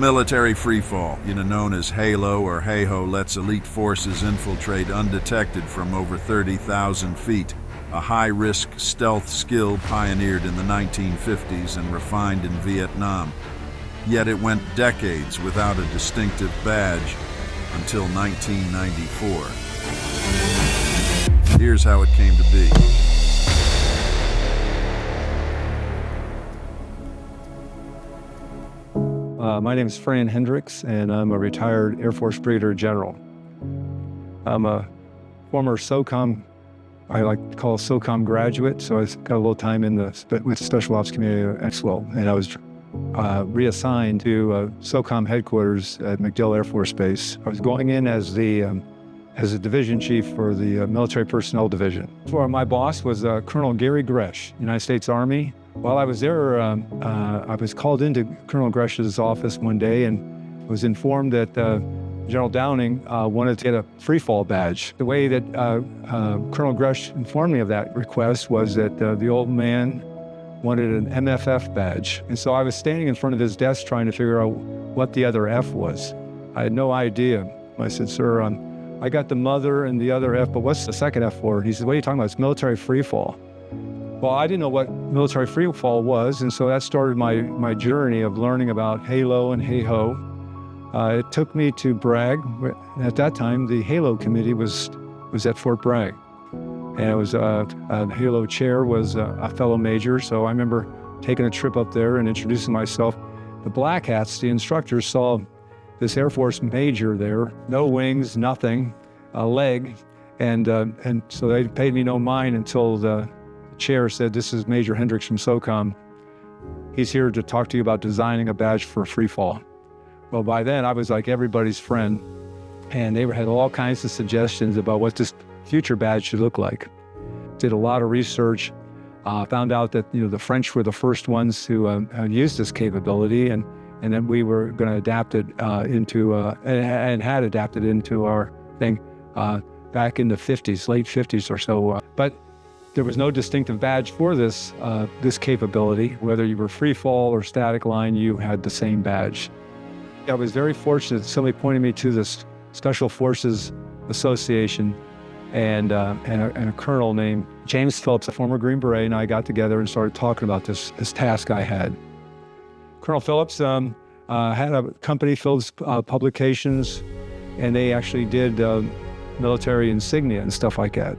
Military Freefall, known as HALO or HAHO, lets elite forces infiltrate undetected from over 30,000 feet, a high-risk stealth skill pioneered in the 1950s and refined in Vietnam. Yet it went decades without a distinctive badge until 1994. Here's how it came to be. My name is Fran Hendricks, and I'm a retired Air Force Brigadier General. I'm a former SOCOM, I like to call SOCOM graduate, so I got a little time in with the Special Ops Community as well, and I was reassigned to SOCOM headquarters at MacDill Air Force Base. I was going in as a division chief for the Military Personnel Division. My boss was Colonel Gary Gresh, United States Army. While I was there, I was called into Colonel Gresh's office one day and was informed that General Downing wanted to get a freefall badge. The way that Colonel Gresh informed me of that request was that the old man wanted an MFF badge. And so I was standing in front of his desk trying to figure out what the other F was. I had no idea. I said, sir, I got the mother and the other F, but what's the second F for? And he said, what are you talking about? It's military freefall. Well, I didn't know what military freefall was, and so that started my journey of learning about HALO and HAHO. It took me to Bragg. At that time, the HALO committee was at Fort Bragg, and it was the HALO chair was a fellow major. So I remember taking a trip up there and introducing myself. The black hats, the instructors, saw this Air Force major there, no wings, nothing, a leg, and so they paid me no mind until the chair said, "This is Major Hendricks from SOCOM. He's here to talk to you about designing a badge for freefall." Well, by then I was like everybody's friend, and they had all kinds of suggestions about what this future badge should look like. Did a lot of research, found out that the French were the first ones who used this capability, and then we were going to adapt it and had adapted into our thing back in the 50s, late 50s or so. But there was no distinctive badge for this capability. Whether you were free fall or static line, you had the same badge. I was very fortunate. Somebody pointed me to this Special Forces Association, and a colonel named James Phillips, a former Green Beret, and I got together and started talking about this task I had. Colonel Phillips had a company, Phillips Publications, and they actually did military insignia and stuff like that.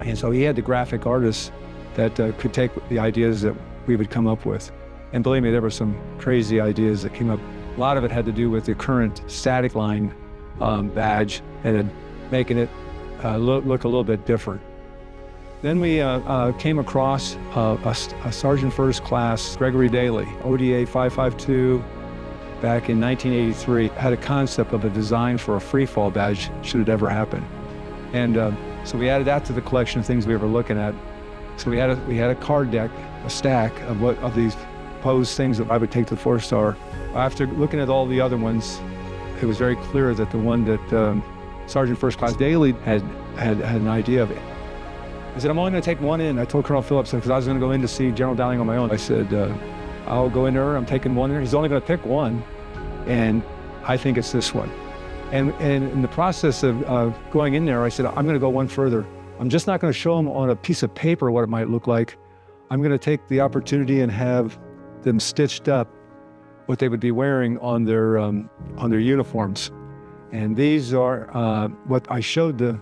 And so he had the graphic artists that could take the ideas that we would come up with. And believe me, there were some crazy ideas that came up. A lot of it had to do with the current static line badge and making it look a little bit different. Then we came across a Sergeant First Class, Gregory Dailey, ODA 552, back in 1983, had a concept of a design for a freefall badge should it ever happen. And so we added that to the collection of things we were looking at. So we had a card deck, a stack of these proposed things that I would take to the 4-star. After looking at all the other ones, it was very clear that the one that Sergeant First Class Dailey had an idea of. I said, I'm only going to take one in. I told Colonel Phillips, because I was going to go in to see General Downing on my own. I said, I'll go in there. I'm taking one in. He's only going to pick one, and I think it's this one. And in the process of going in there, I said, I'm going to go one further. I'm just not going to show them on a piece of paper what it might look like. I'm going to take the opportunity and have them stitched up what they would be wearing on their uniforms. And these are what I showed the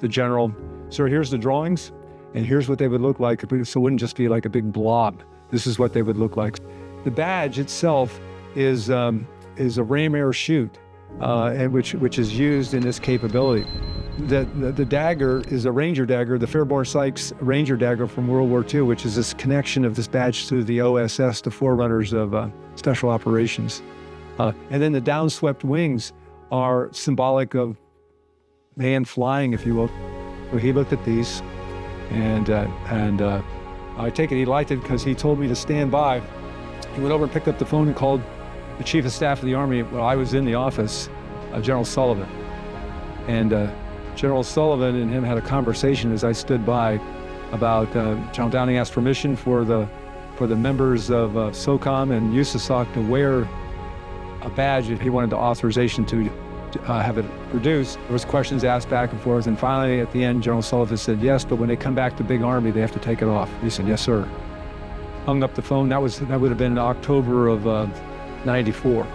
general. Sir, here's the drawings, and here's what they would look like. So it wouldn't just be like a big blob. This is what they would look like. The badge itself is a ram air chute. And which is used in this capability. The dagger is a Ranger dagger, the Fairborn Sykes Ranger dagger from World War II, which is this connection of this badge to the OSS, the forerunners of special operations. And then the downswept wings are symbolic of man flying, if you will. So he looked at these, and I take it he liked it because he told me to stand by. He went over and picked up the phone and called the Chief of Staff of the Army. Well, I was in the office, General Sullivan. And General Sullivan and him had a conversation as I stood by about General Downing asked permission for the members of SOCOM and USASOC to wear a badge if he wanted the authorization to have it produced. There was questions asked back and forth, and finally at the end, General Sullivan said yes, but when they come back to Big Army, they have to take it off. He said, yes, sir. Hung up the phone. That would have been in October of '94.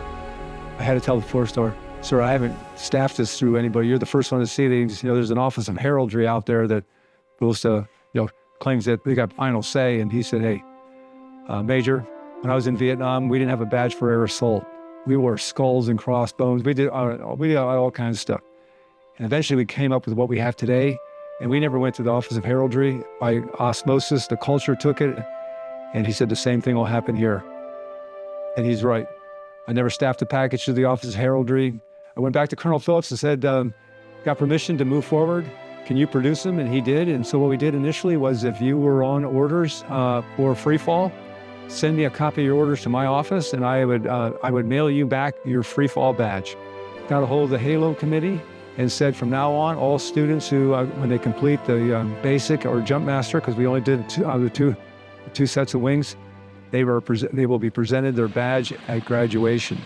I had to tell the Force Star, sir, I haven't staffed this through anybody. You're the first one to see these. There's an Office of Heraldry out there that goes to, claims that they got final say. And he said, hey, Major, when I was in Vietnam, we didn't have a badge for air assault. We wore skulls and crossbones. We did all kinds of stuff. And eventually we came up with what we have today. And we never went to the Office of Heraldry. By osmosis, the culture took it. And he said the same thing will happen here. And he's right. I never staffed a package to the Office of Heraldry. I went back to Colonel Phillips and said, got permission to move forward. Can you produce them? And he did. And so what we did initially was, if you were on orders for free fall, send me a copy of your orders to my office, and I would mail you back your free fall badge. Got a hold of the HAHO committee and said, from now on, all students who, when they complete the basic or jump master, because we only did two sets of wings, they will be presented their badge at graduation.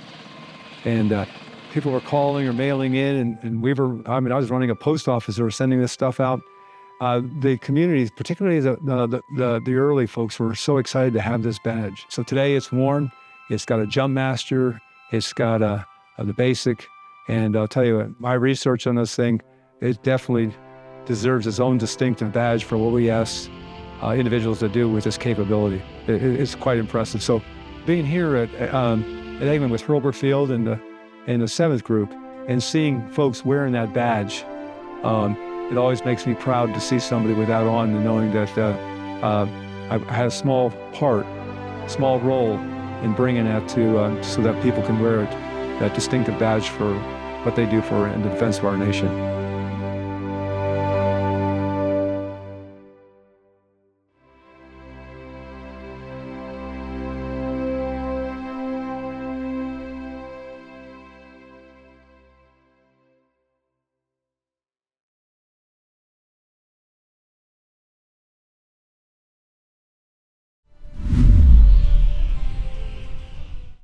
And people were calling or mailing in, and I was running a post office. They were sending this stuff out. The communities, particularly the early folks, were so excited to have this badge. So today it's worn. It's got a jump master. It's got the basic. And I'll tell you, my research on this thing, it definitely deserves its own distinctive badge for what we ask individuals to do with this capability. It's quite impressive. So being here at Eggman with Hurlburt Field and the 7th group and seeing folks wearing that badge, it always makes me proud to see somebody with that on, and knowing that I had a small role in bringing that to so that people can wear it, that distinctive badge for what they do in the defense of our nation.